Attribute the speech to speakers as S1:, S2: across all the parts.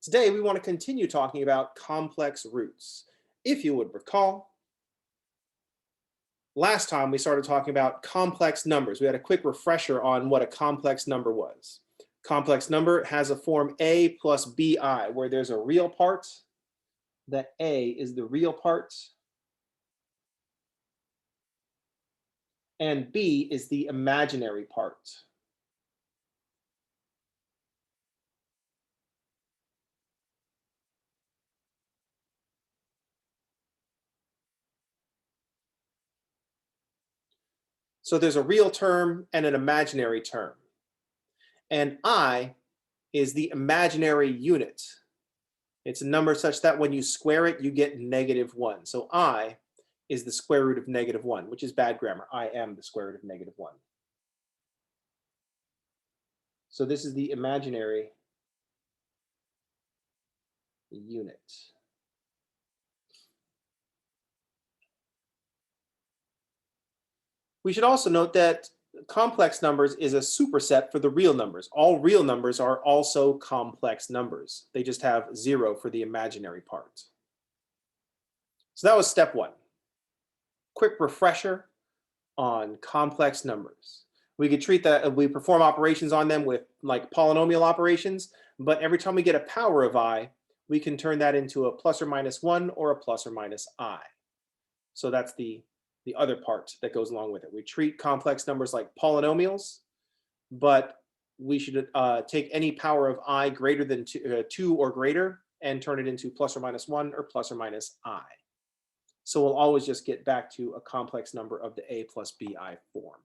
S1: Today, we want to continue talking about complex roots. If you would recall, last time we started talking about complex numbers. We had a quick refresher on what a complex number was. Complex number has a form a plus bi, where there's a real part, that a is the real part, and b is the imaginary part. So there's a real term and an imaginary term. And I is the imaginary unit. It's a number such that when you square it, you get -1. So I is the square root of -1, which is bad grammar. I am the square root of -1. So this is the imaginary unit. We should also note that complex numbers is a superset for the real numbers. All real numbers are also complex numbers. They just have 0 for the imaginary part. So that was step 1. Quick refresher on complex numbers. We could treat that, we perform operations on them with like polynomial operations, but every time we get a power of I, we can turn that into a plus or minus 1 or a plus or minus I. So that's the other part that goes along with it. We treat complex numbers like polynomials, but we should take any power of I greater than 2 or greater and turn it into plus or minus 1 or plus or minus I. So we'll always just get back to a complex number of the a plus bi form.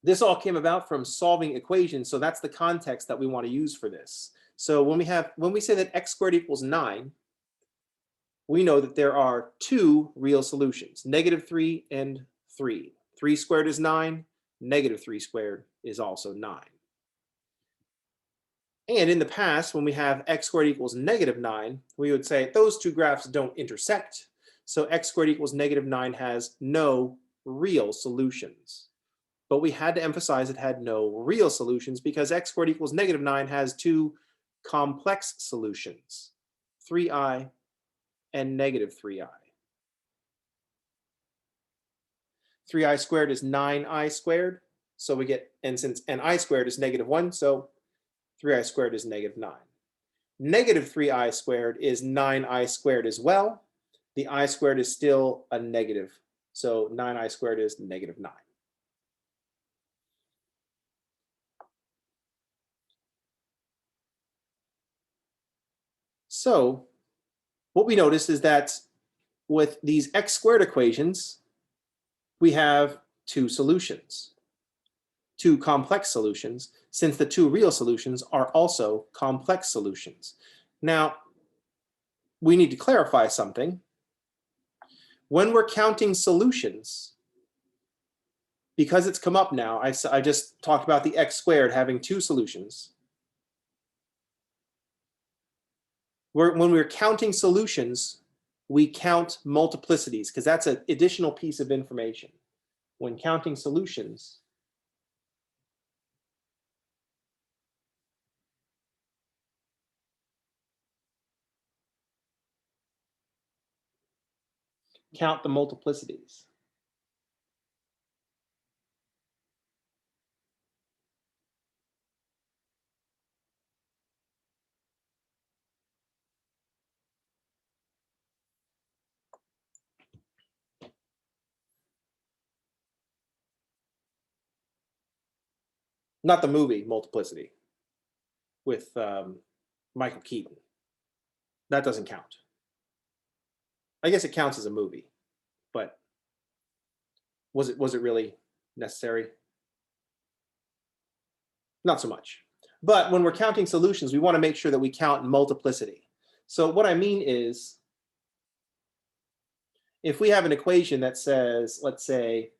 S1: This all came about from solving equations, so that's the context that we want to use for this. So when we say that x squared equals 9, we know that there are 2 real solutions, -3 and 3. 3 squared is 9, -3 squared is also 9. And in the past, when we have x squared equals -9, we would say those two graphs don't intersect. So x squared equals -9 has no real solutions. But we had to emphasize it had no real solutions because x squared equals -9 has 2 complex solutions, 3i and -3i. 3i squared is 9i squared. So we get, and since ni squared is -1, so 3i squared is -9. -3i squared is 9i squared as well. The I squared is still a negative. So 9i squared is -9. So what we notice is that with these x squared equations, we have 2 solutions, 2 complex solutions, since the 2 real solutions are also complex solutions. Now, we need to clarify something. When we're counting solutions, because it's come up now, I just talked about the x squared having 2 solutions. When we're counting solutions, we count multiplicities because that's an additional piece of information. When counting solutions, count the multiplicities. Not the movie Multiplicity with Michael Keaton. That doesn't count. I guess it counts as a movie, but was it really necessary? Not so much. But when we're counting solutions, we want to make sure that we count multiplicity. So what I mean is, if we have an equation that says, let's say,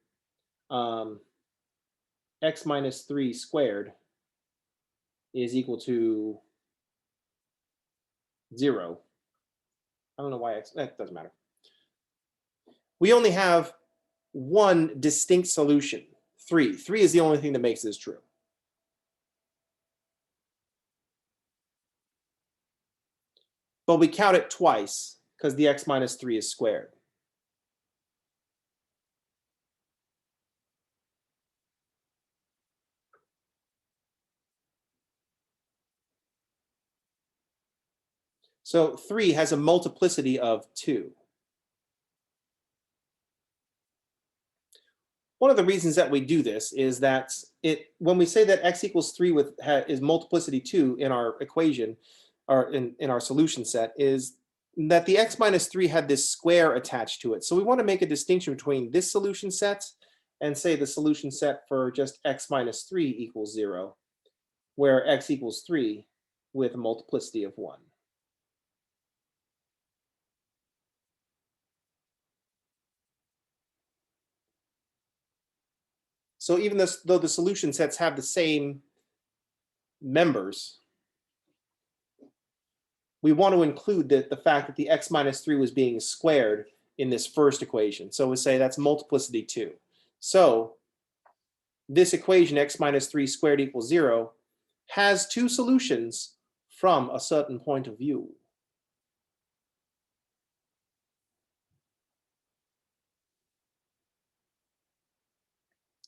S1: x minus 3 squared is equal to 0. I don't know why x, that doesn't matter. We only have one distinct solution, 3. 3 is the only thing that makes this true. but we count it twice because the x minus 3 is squared. So 3 has a multiplicity of 2. One of the reasons that we do this is that when we say that x equals 3 is multiplicity 2 in our equation, or in our solution set, is that the x minus 3 had this square attached to it. So we want to make a distinction between this solution set and say the solution set for just x minus 3 equals 0, where x equals 3 with a multiplicity of 1. So even though the solution sets have the same members, we want to include the fact that the x minus 3 was being squared in this first equation. So we say that's multiplicity 2. So this equation, x minus 3 squared equals 0, has two solutions from a certain point of view.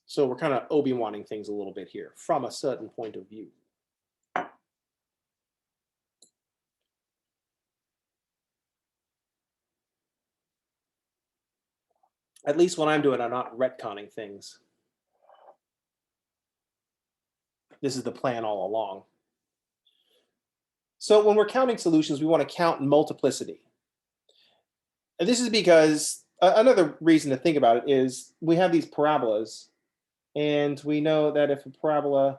S1: So we're kind of Obi-Waning things a little bit here, from a certain point of view. At least when I'm doing, I'm not retconning things. This is the plan all along. So when we're counting solutions, we want to count multiplicity. And this is because another reason to think about it is we have these parabolas, and we know that if a parabola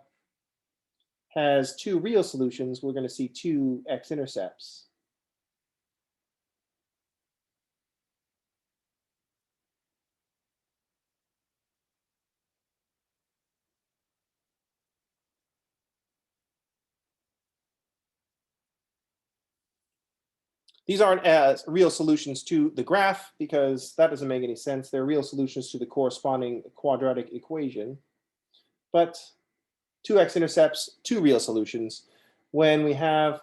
S1: has two real solutions, we're going to see two x-intercepts. These aren't as real solutions to the graph because that doesn't make any sense. They're real solutions to the corresponding quadratic equation. But two x-intercepts, two real solutions. When we have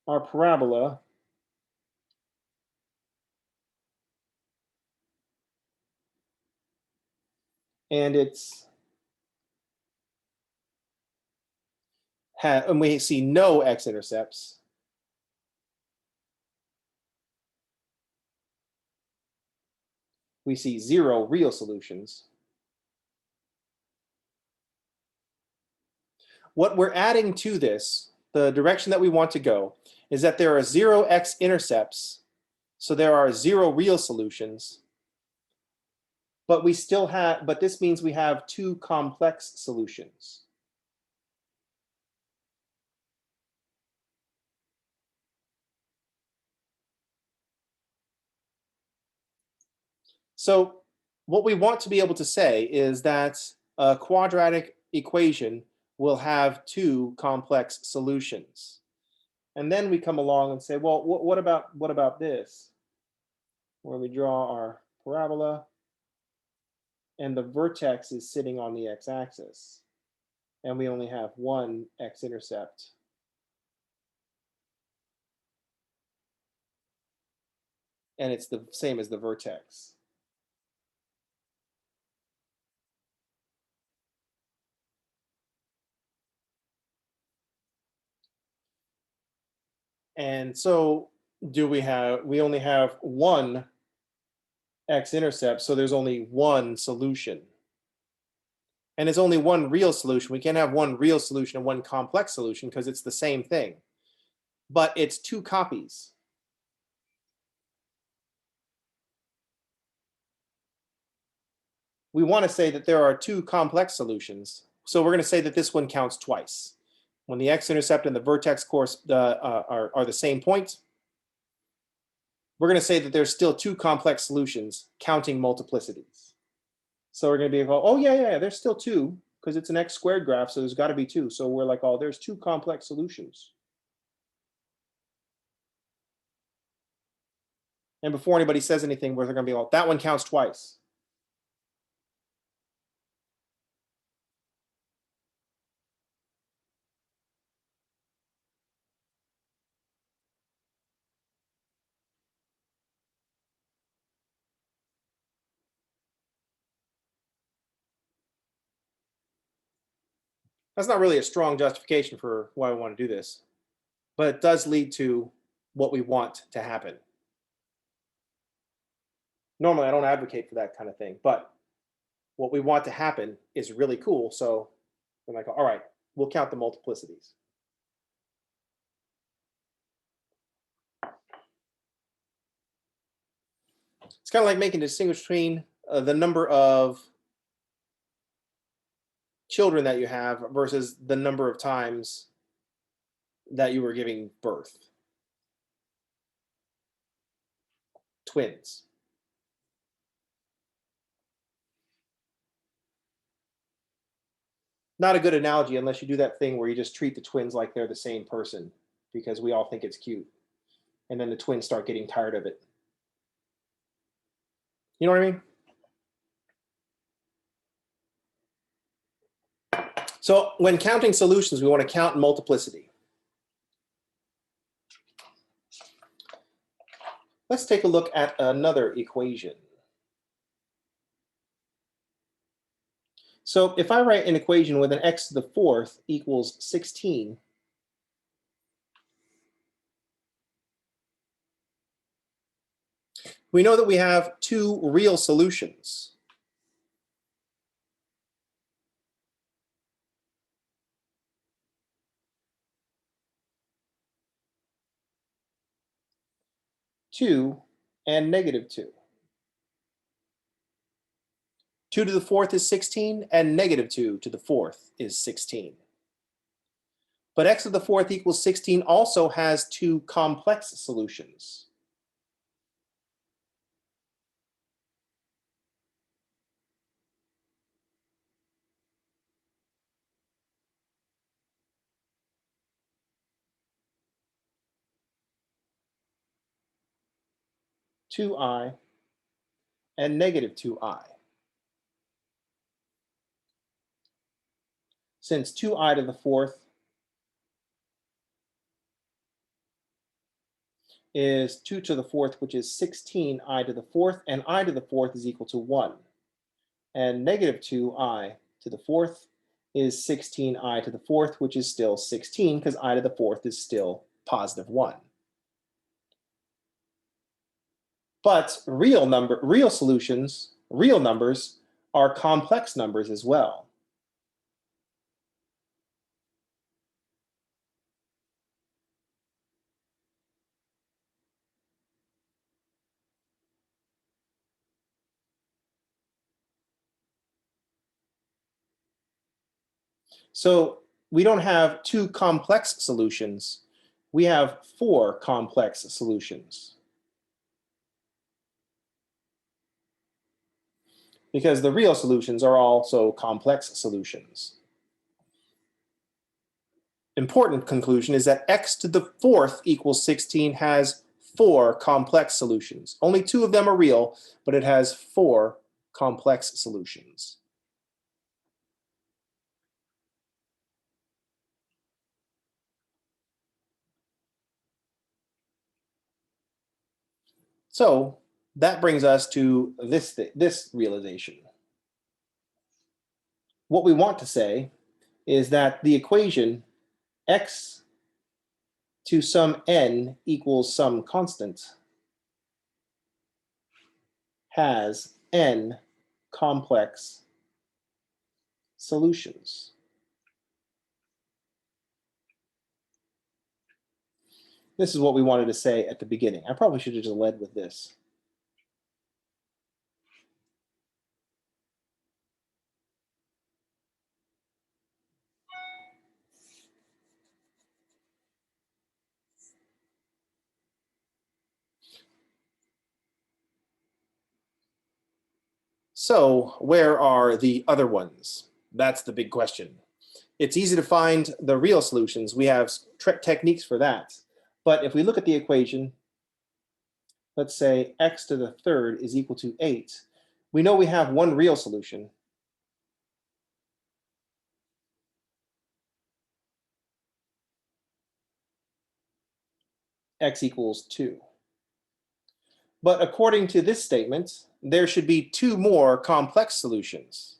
S1: our parabola and and we see no x-intercepts, we see 0 real solutions. What we're adding to this, the direction that we want to go, is that there are 0 x-intercepts, so there are 0 real solutions, but this means we have two complex solutions. So what we want to be able to say is that a quadratic equation will have two complex solutions. And then we come along and say, well, what about this? Where we draw our parabola and the vertex is sitting on the x-axis. And we only have one x-intercept. And it's the same as the vertex. And so we only have one x-intercept, so there's only one solution. And it's only one real solution. We can't have one real solution and one complex solution because it's the same thing. But it's two copies. We want to say that there are two complex solutions. So we're going to say that this one counts twice. When the x-intercept and the vertex course are the same point, we're going to say that there's still two complex solutions counting multiplicities. So we're going to be like, oh yeah, there's still two because it's an x squared graph, so there's got to be two. So we're like, oh, there's two complex solutions. And before anybody says anything, we're going to be like, that one counts twice. That's not really a strong justification for why we want to do this, but it does lead to what we want to happen. Normally, I don't advocate for that kind of thing, but what we want to happen is really cool. So I'm like, all right, we'll count the multiplicities. It's kind of like making a distinction between the number of children that you have versus the number of times that you were giving birth. Twins. Not a good analogy unless you do that thing where you just treat the twins like they're the same person because we all think it's cute. And then the twins start getting tired of it. You know what I mean? So when counting solutions, we want to count multiplicity. Let's take a look at another equation. So if I write an equation with an x to the fourth equals 16, we know that we have two real solutions. Two and negative 2. 2 to the fourth is 16, and negative 2 to the fourth is 16. But x to the fourth equals 16 also has two complex solutions. Two I and negative 2i. Since 2i to the fourth is 2 to the fourth, which is 16i to the fourth, and I to the fourth is equal to 1. And negative 2i to the fourth is 16i to the fourth, which is still 16 because I to the fourth is still positive 1. But real solutions, real numbers are complex numbers as well. So we don't have two complex solutions. We have four complex solutions. Because the real solutions are also complex solutions. Important conclusion is that x to the fourth equals 16 has four complex solutions. Only two of them are real, but it has four complex solutions. So that brings us to this realization. What we want to say is that the equation x to some n equals some constant has n complex solutions. This is what we wanted to say at the beginning. I probably should have just led with this. So where are the other ones? That's the big question. It's easy to find the real solutions. We have techniques for that. But if we look at the equation, let's say x to the third is equal to 8. We know we have one real solution. X equals 2. But according to this statement, there should be two more complex solutions.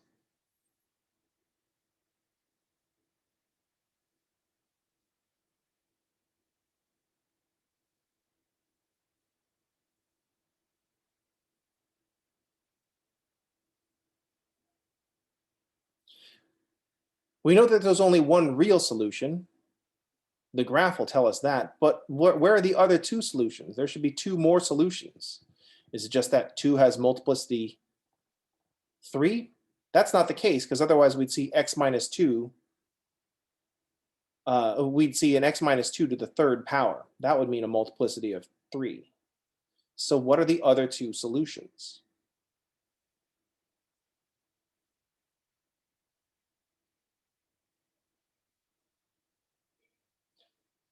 S1: We know that there's only one real solution. The graph will tell us that, but where are the other two solutions? There should be two more solutions. Is it just that 2 has multiplicity 3? That's not the case, because otherwise we'd see x minus 2. We'd see an x minus 2 to the third power. That would mean a multiplicity of 3. So what are the other two solutions?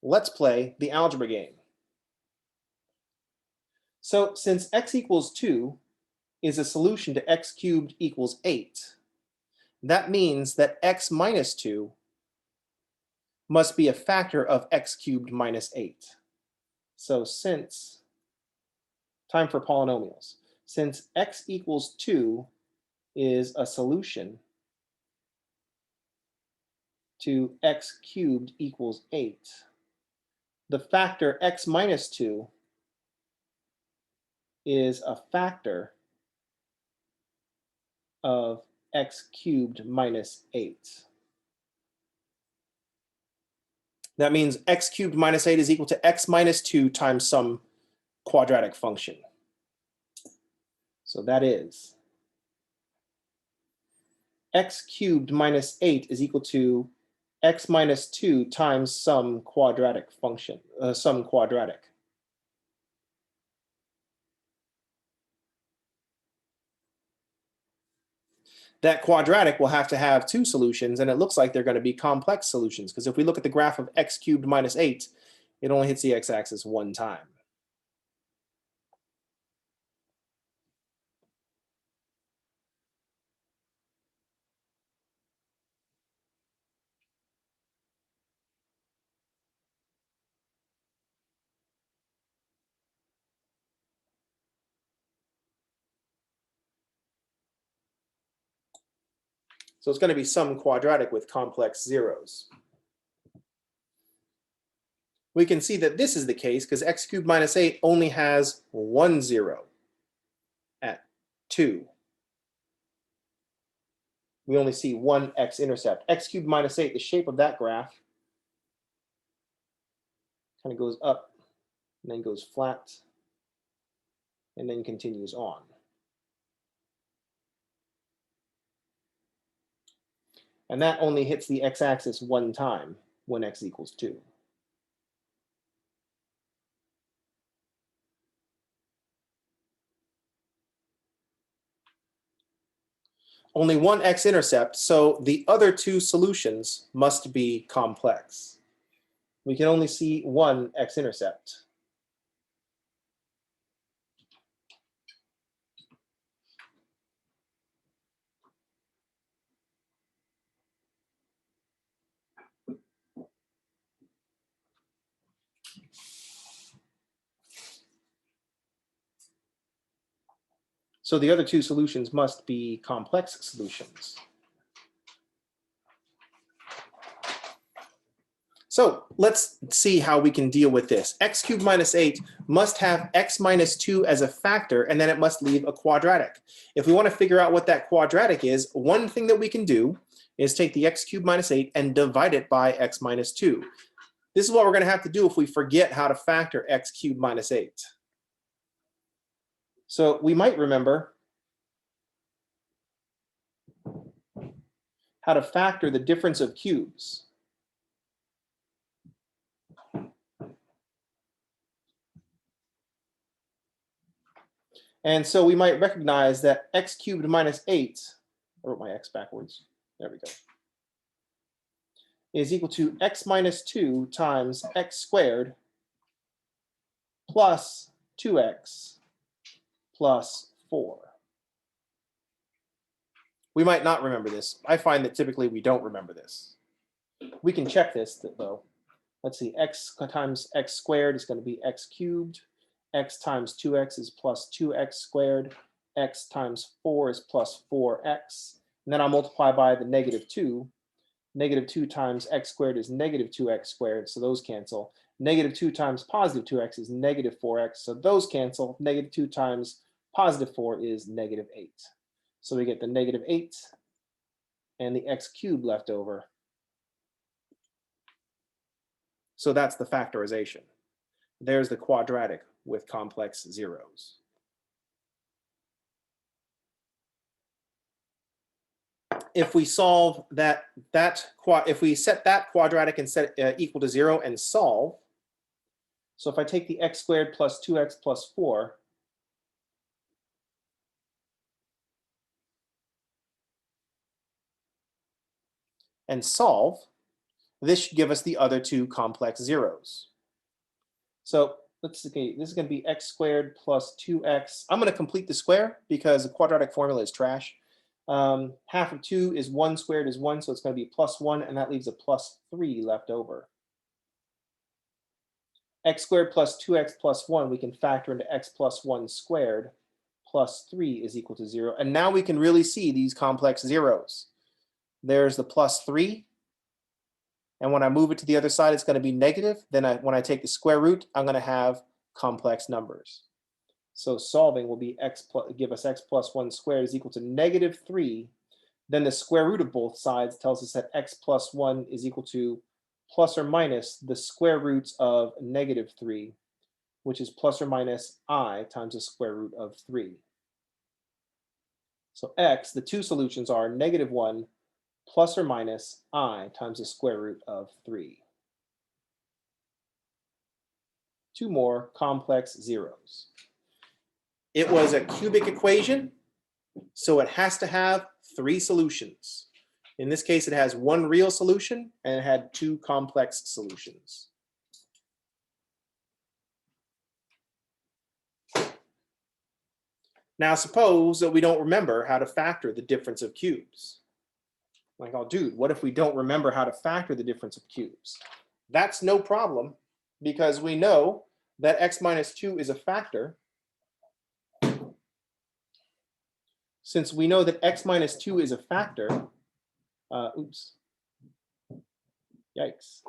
S1: Let's play the algebra game. So since x equals 2 is a solution to x cubed equals 8, that means that x minus 2 must be a factor of x cubed minus 8. So since, time for polynomials, since x equals 2 is a solution to x cubed equals 8, the factor x minus 2 is a factor of x cubed minus 8. That means x cubed minus 8 is equal to x minus 2 times some quadratic function. So that is x cubed minus 8 is equal to x minus 2 times some quadratic function, some quadratic. That quadratic will have to have two solutions, and it looks like they're going to be complex solutions, because if we look at the graph of x cubed minus 8, it only hits the x-axis one time. So it's going to be some quadratic with complex zeros. We can see that this is the case because x cubed minus 8 only has one zero at 2. We only see one x-intercept. X cubed minus 8, the shape of that graph kind of goes up and then goes flat and then continues on. And that only hits the x-axis one time when x equals 2. Only one x-intercept, so the other two solutions must be complex. We can only see one x-intercept. So the other two solutions must be complex solutions. So let's see how we can deal with this. X cubed minus 8 must have x minus 2 as a factor, and then it must leave a quadratic. If we want to figure out what that quadratic is, one thing that we can do is take the x cubed minus 8 and divide it by x minus 2. This is what we're going to have to do if we forget how to factor x cubed minus 8. So we might remember how to factor the difference of cubes. And so we might recognize that x cubed minus 8, I wrote my x backwards, there we go, is equal to x minus 2 times x squared plus 2x plus 4. We might not remember this. I find that typically we don't remember this. We can check this though. Let's see, x times x squared is going to be x cubed. X times 2x is plus 2x squared. X times 4 is plus 4x. And then I'll multiply by the negative 2. Negative 2 times x squared is negative 2x squared, so those cancel. Negative 2 times positive 2x is negative 4x, so those cancel. Negative 2 times positive 4 is negative 8. So we get the negative 8 and the x cubed left over So that's the factorization. There's the quadratic with complex zeros. If we solve if we set that quadratic and set it equal to 0 and solve, so if I take the x squared plus 2x plus 4, and solve, this should give us the other two complex zeros. So let's see, this is going to be x squared plus 2x. I'm going to complete the square because the quadratic formula is trash. Half of 2 is 1 squared is 1, so it's going to be plus 1, and that leaves a plus 3 left over. X squared plus 2x plus 1, we can factor into x plus 1 squared plus 3 is equal to 0. And now we can really see these complex zeros. There's the plus 3. And when I move it to the other side, it's going to be negative. Then when I take the square root, I'm going to have complex numbers. So solving will be give us x plus 1 squared is equal to negative 3. Then the square root of both sides tells us that x plus 1 is equal to plus or minus the square roots of negative 3, which is plus or minus I times the square root of 3. So x, the two solutions are negative 1 plus or minus I times the square root of 3. Two more complex zeros. It was a cubic equation, so it has to have 3 solutions. In this case, it has 1 real solution and it had 2 complex solutions. Now suppose that we don't remember how to factor the difference of cubes. Like, oh, dude, what if we don't remember how to factor the difference of cubes? That's no problem, because we know that x minus 2 is a factor. Since we know that x minus 2 is a factor, oops, yikes.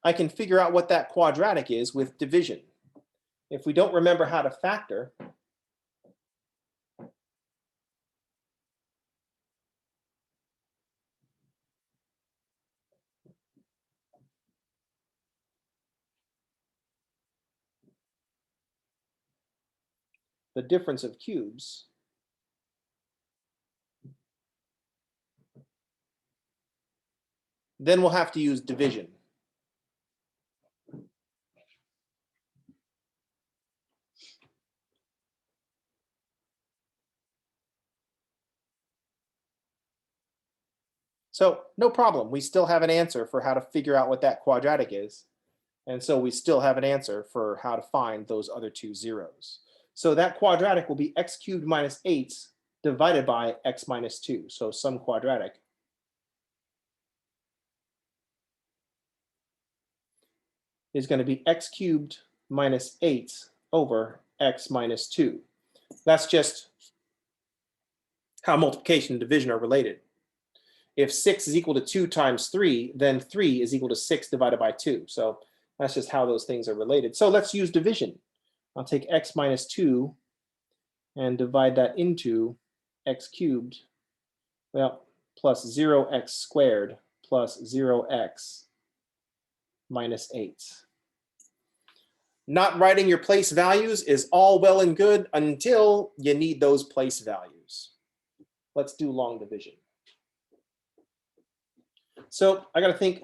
S1: I can figure out what that quadratic is with division. If we don't remember how to factor, the difference of cubes, then we'll have to use division. So no problem, we still have an answer for how to figure out what that quadratic is. And so we still have an answer for how to find those other 2 zeros. So that quadratic will be x cubed minus 8 divided by x minus 2. So some quadratic. Is going to be x cubed minus 8 over x minus 2. That's just how multiplication and division are related. If 6 is equal to 2 times 3, then 3 is equal to 6 divided by 2. So that's just how those things are related. So let's use division. I'll take x minus 2 and divide that into x cubed, well, plus 0x squared plus 0x minus 8. Not writing your place values is all well and good until you need those place values. Let's do long division. So I got to think,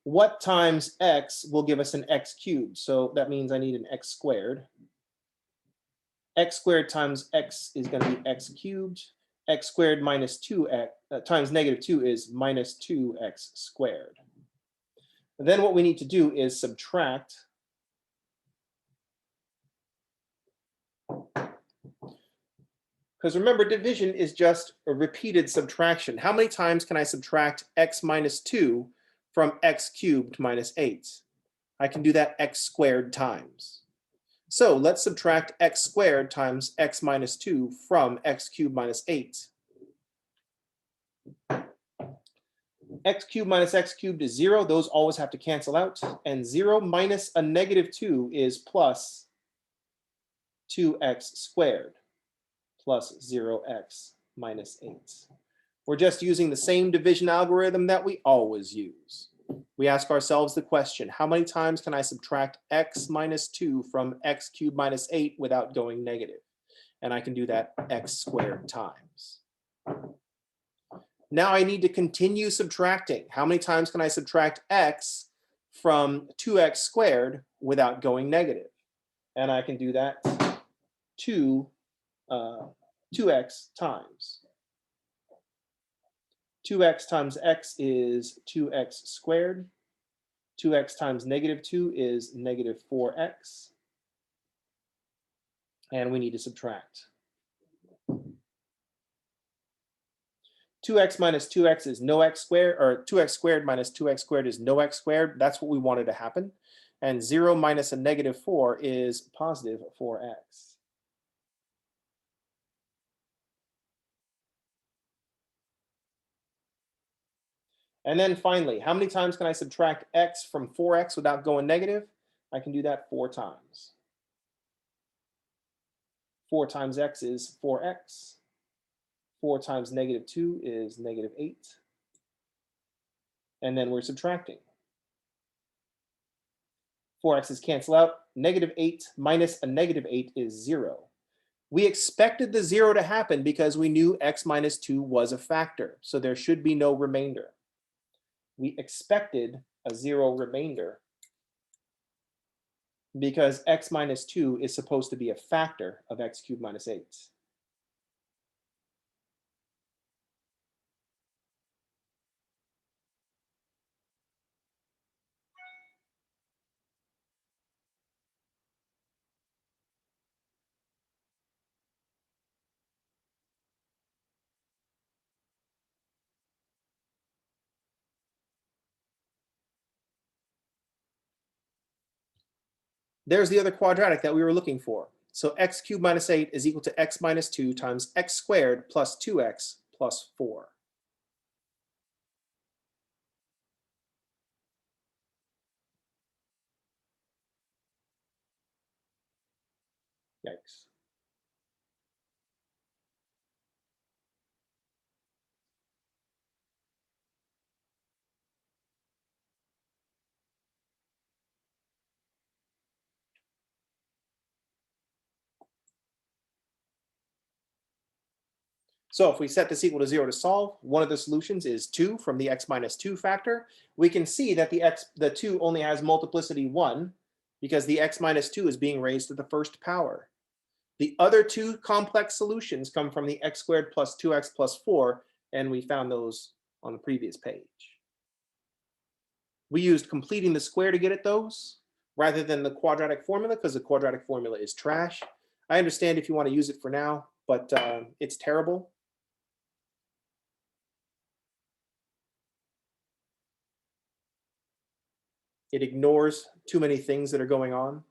S1: what times x will give us an x cubed? So that means I need an x squared. X squared times x is going to be x cubed. X squared minus 2x times negative 2 is minus 2x squared. And then what we need to do is subtract because remember, division is just a repeated subtraction. How many times can I subtract x minus 2 from x cubed minus 8? I can do that x squared times. So let's subtract x squared times x minus 2 from x cubed minus 8. X cubed minus x cubed is 0. Those always have to cancel out. And 0 minus a negative 2 is plus 2x squared plus 0x minus 8. We're just using the same division algorithm that we always use. We ask ourselves the question, how many times can I subtract x minus 2 from x cubed minus 8 without going negative? And I can do that x squared times. Now I need to continue subtracting. How many times can I subtract x from 2x squared without going negative? And I can do that 2x times. 2x times x is 2x squared. 2x times negative 2 is negative 4x. And we need to subtract. 2x minus 2x is no x squared, or 2x squared minus 2x squared is no x squared. That's what we wanted to happen. And 0 minus a negative 4 is positive 4x. And then finally, how many times can I subtract x from 4x without going negative? I can do that 4 times. 4 times x is 4x. 4 times negative 2 is negative 8. And then we're subtracting. 4x's cancel out. Negative 8 minus a negative 8 is 0. We expected the 0 to happen because we knew x minus 2 was a factor, so there should be no remainder. We expected a 0 remainder because x minus 2 is supposed to be a factor of x cubed minus 8. There's the other quadratic that we were looking for. So x cubed minus 8 is equal to x minus 2 times x squared plus 2x plus 4. Yikes. So if we set this equal to 0 to solve, one of the solutions is 2 from the x minus 2 factor. We can see that the 2 only has multiplicity 1 because the x minus 2 is being raised to the first power. The other two complex solutions come from the x squared plus 2x plus 4, and we found those on the previous page. We used completing the square to get at those rather than the quadratic formula because the quadratic formula is trash. I understand if you want to use it for now, but it's terrible. It ignores too many things that are going on.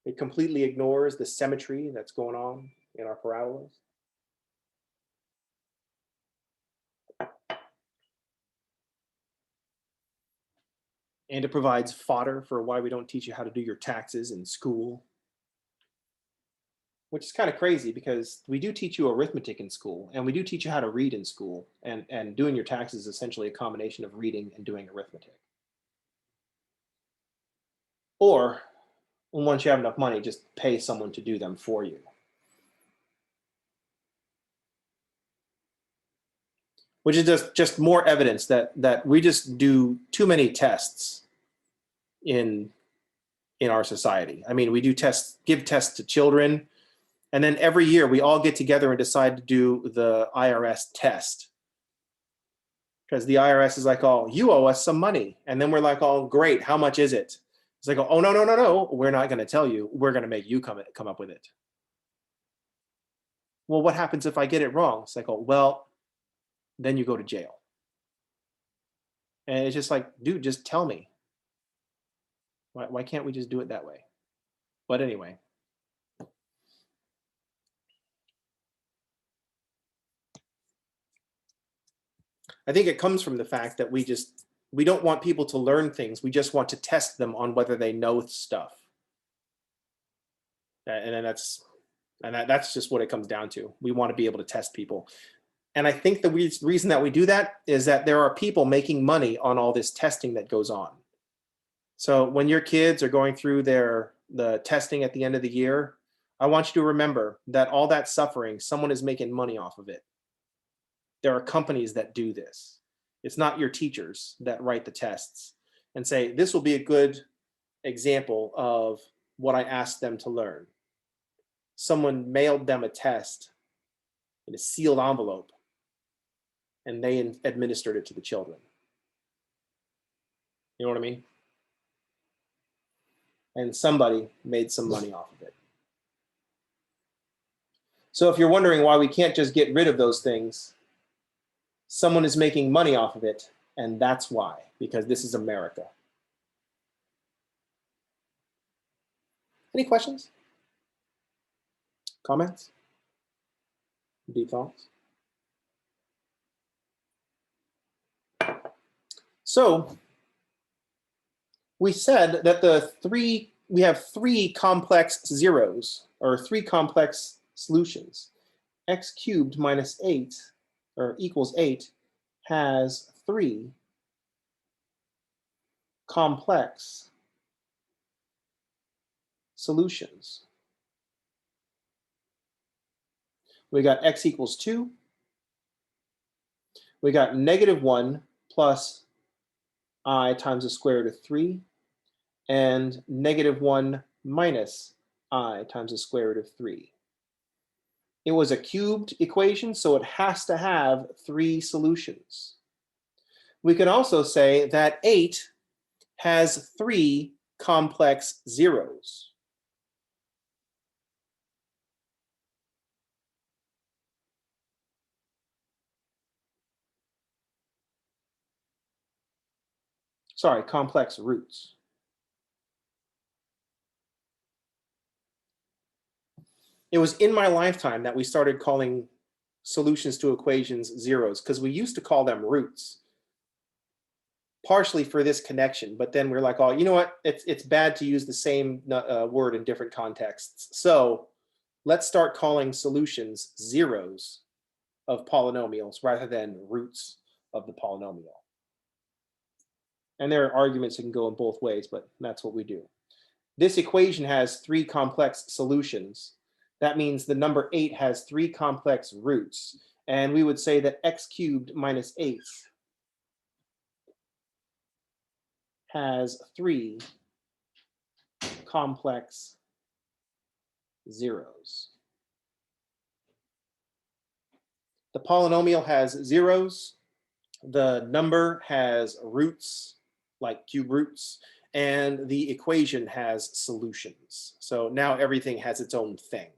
S1: It completely ignores the symmetry that's going on in our parabolas. And it provides fodder for why we don't teach you how to do your taxes in school. Which is kind of crazy because we do teach you arithmetic in school, and we do teach you how to read in school, and doing your taxes is essentially a combination of reading and doing arithmetic. Or, once you have enough money, just pay someone to do them for you. Which is just more evidence that we just do too many tests in our society. I mean, we do tests, give tests to children, and then every year we all get together and decide to do the IRS test. Because the IRS is like, oh, you owe us some money. And then we're like, oh, great, how much is it? It's like, oh, no, we're not going to tell you. We're going to make you come up with it. Well, what happens if I get it wrong? It's like, oh, well, then you go to jail. And it's just like, dude, just tell me. Why can't we just do it that way? But anyway. I think it comes from the fact that we don't want people to learn things. We just want to test them on whether they know stuff. And then that's just what it comes down to. We want to be able to test people. And I think the reason that we do that is that there are people making money on all this testing that goes on. So when your kids are going through the testing at the end of the year, I want you to remember that all that suffering, someone is making money off of it. There are companies that do this. It's not your teachers that write the tests and say, this will be a good example of what I asked them to learn. Someone mailed them a test in a sealed envelope, and they administered it to the children. You know what I mean? And somebody made some money off of it. So if you're wondering why we can't just get rid of those things, someone is making money off of it, and that's why, because this is America. Any questions? Comments? Deep thoughts? So we said that we have three complex zeros, or three complex solutions. X cubed minus 8, or equals 8, has three complex solutions. We got x equals 2. We got -1 plus I times the square root of 3, and -1 minus I times the square root of 3. It was a cubed equation, so it has to have three solutions. We can also say that 8 has three complex zeros. Sorry, complex roots. It was in my lifetime that we started calling solutions to equations zeros, because we used to call them roots, partially for this connection, but then we're like, oh, you know what? It's bad to use the same word in different contexts. So let's start calling solutions zeros of polynomials rather than roots of the polynomial. And there are arguments that can go in both ways, but that's what we do. This equation has three complex solutions. That means the number 8 has three complex roots. And we would say that x cubed minus 8 has three complex zeros. The polynomial has zeros. The number has roots, like cube roots, and the equation has solutions. So now everything has its own thing.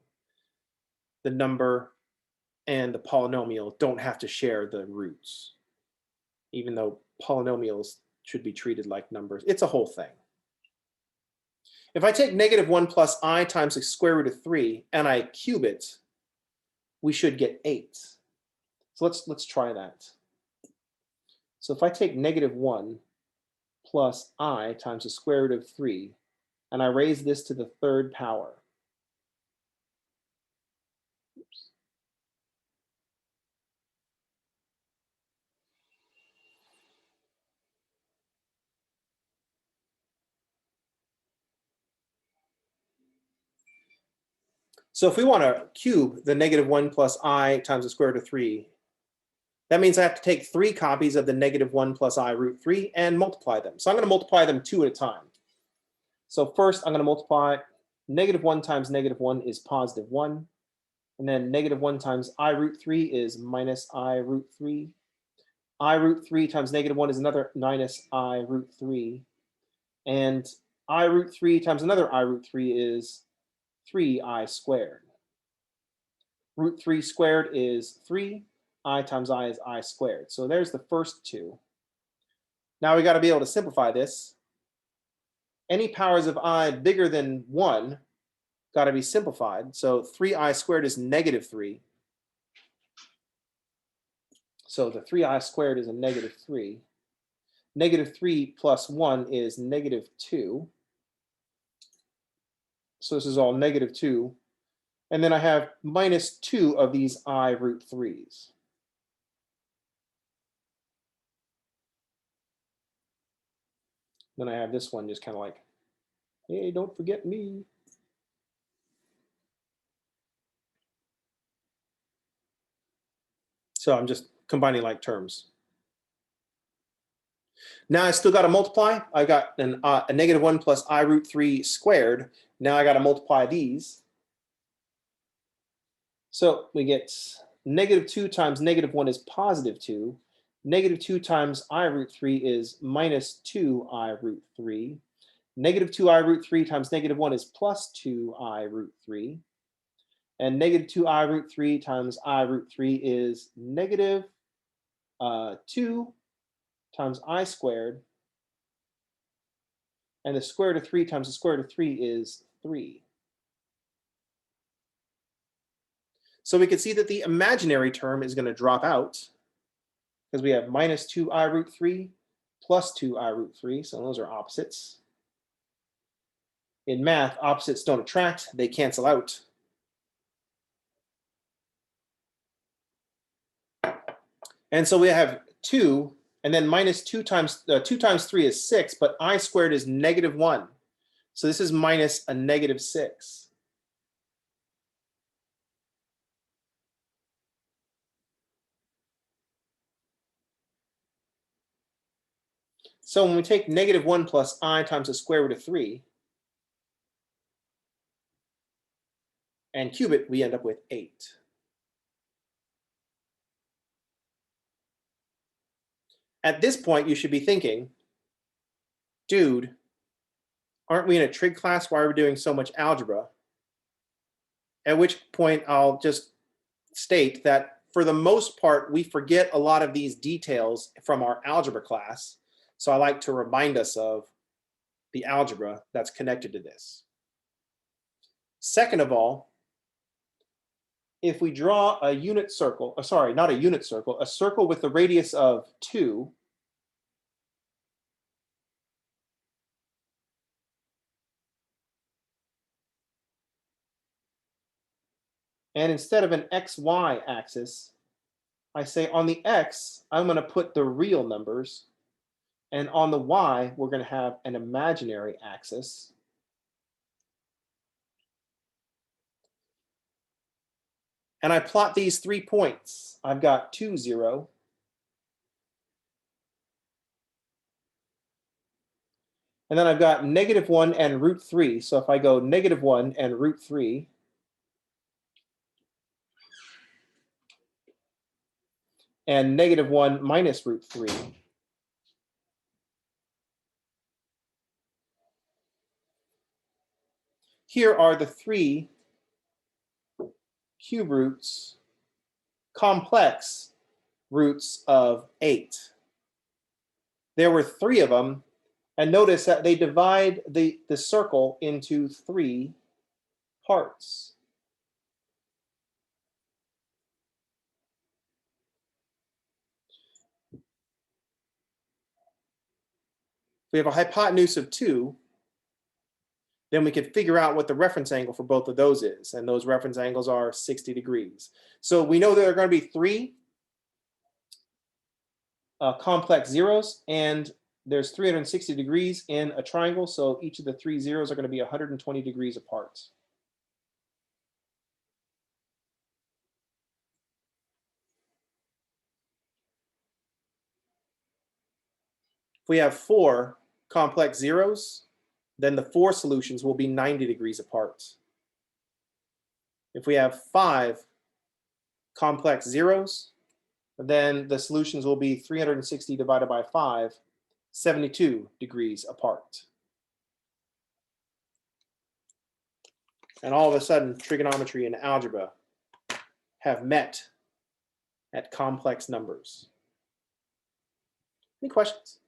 S1: The number and the polynomial don't have to share the roots, even though polynomials should be treated like numbers. It's a whole thing. If I take -1 plus I times the square root of 3 and I cube it, we should get 8. So let's try that. So if I take -1 plus I times the square root of 3 and I raise this to the third power, so if we want to cube the -1 plus I times the square root of 3, that means I have to take 3 copies of the -1 plus I root 3 and multiply them. So I'm going to multiply them 2 at a time. So first I'm going to multiply -1 times -1 is +1. And then -1 times I root 3 is minus I root 3. I root 3 times -1 is another minus I root 3. And I root 3 times another I root 3 is 3I squared. Root 3 squared is 3. I times I is I squared. So there's the first two. Now we got to be able to simplify this. Any powers of I bigger than 1 got to be simplified. So 3I squared is -3. So the 3I squared is a -3. -3 plus 1 is -2. So this is all -2. And then I have -2 of these I root 3s. Then I have this one just kind of like, hey, don't forget me. So I'm just combining like terms. Now I still got to multiply. I got a -1 plus I root 3 squared. Now I got to multiply these. So we get -2 times -1 is +2. -2 times I root 3 is -2 I root 3. -2 I root 3 times -1 is +2 I root 3. And -2 I root 3 times I root 3 is -2 times I squared. And the square root of 3 times the square root of 3 is 3. So we can see that the imaginary term is going to drop out because we have -2 I root 3 plus 2 I root 3. So those are opposites. In math, opposites don't attract, they cancel out. And so we have 2, and then -2 times 2 times 3 is 6, but I squared is -1. So this is minus a -6. So when we take -1 plus I times the square root of 3 and cube it, we end up with 8. At this point, you should be thinking, dude, aren't we in a trig class? Why are we doing so much algebra? At which point I'll just state that for the most part, we forget a lot of these details from our algebra class. So I like to remind us of the algebra that's connected to this. Second of all, if we draw a unit circle, sorry, not a unit circle, a circle with the radius of 2, and instead of an xy axis, I say on the x, I'm going to put the real numbers, and on the y, we're going to have an imaginary axis. And I plot these 3 points. I've got 2, 0. And then I've got -1 and root 3. So if I go -1 and root 3, and -1 minus root 3, here are the 3 cube roots, complex roots of 8. There were 3 of them, and notice that they divide the circle into 3 parts. If we have a hypotenuse of 2, then we can figure out what the reference angle for both of those is. And those reference angles are 60 degrees. So we know there are going to be 3 complex zeros, and there's 360 degrees in a triangle. So each of the 3 zeros are going to be 120 degrees apart. If we have 4 complex zeros, then the 4 solutions will be 90 degrees apart. If we have 5 complex zeros, then the solutions will be 360 divided by 5, 72 degrees apart. And all of a sudden, trigonometry and algebra have met at complex numbers. Any questions?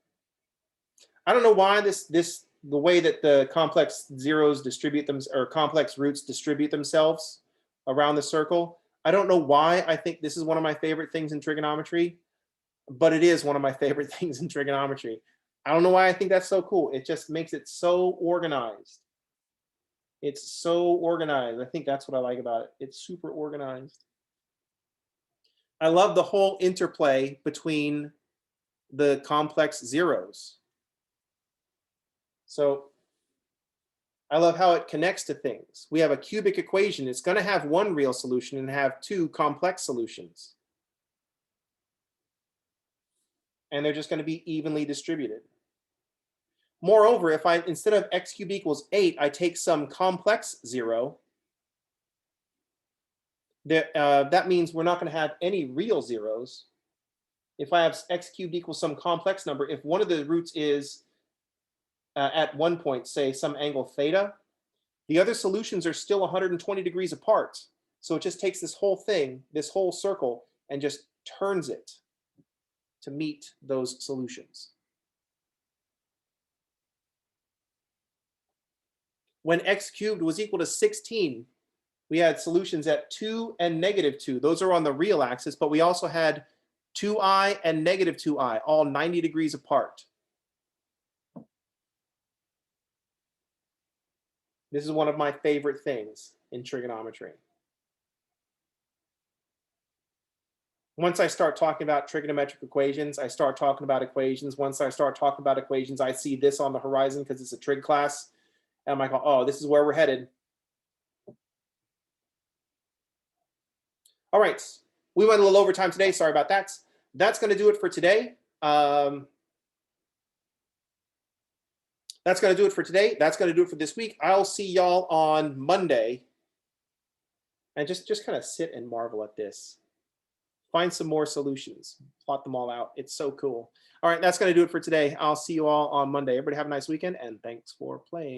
S1: I don't know why the way that the complex zeros distribute them, or complex roots distribute themselves around the circle. I don't know why I think this is one of my favorite things in trigonometry, but it is one of my favorite things in trigonometry. I don't know why I think that's so cool. It just makes it so organized. It's so organized. I think that's what I like about it. It's super organized. I love the whole interplay between the complex zeros. So I love how it connects to things. We have a cubic equation. It's going to have one real solution and have two complex solutions. And they're just going to be evenly distributed. Moreover, if I, instead of x cubed equals 8, I take some complex zero, that means we're not going to have any real zeros. If I have x cubed equals some complex number, if one of the roots is at one point, say some angle theta, the other solutions are still 120 degrees apart. So it just takes this whole thing, this whole circle, and just turns it to meet those solutions. When x cubed was equal to 16, we had solutions at 2 and -2. Those are on the real axis, but we also had 2i and -2i, all 90 degrees apart. This is one of my favorite things in trigonometry. Once I start talking about trigonometric equations, I start talking about equations. Once I start talking about equations, I see this on the horizon because it's a trig class. And I'm like, oh, this is where we're headed. All right, we went a little over time today. Sorry about that. That's going to do it for today. That's going to do it for today. That's going to do it for this week. I'll see y'all on Monday. And just kind of sit and marvel at this. Find some more solutions. Plot them all out. It's so cool. All right, that's going to do it for today. I'll see you all on Monday. Everybody have a nice weekend, and thanks for playing.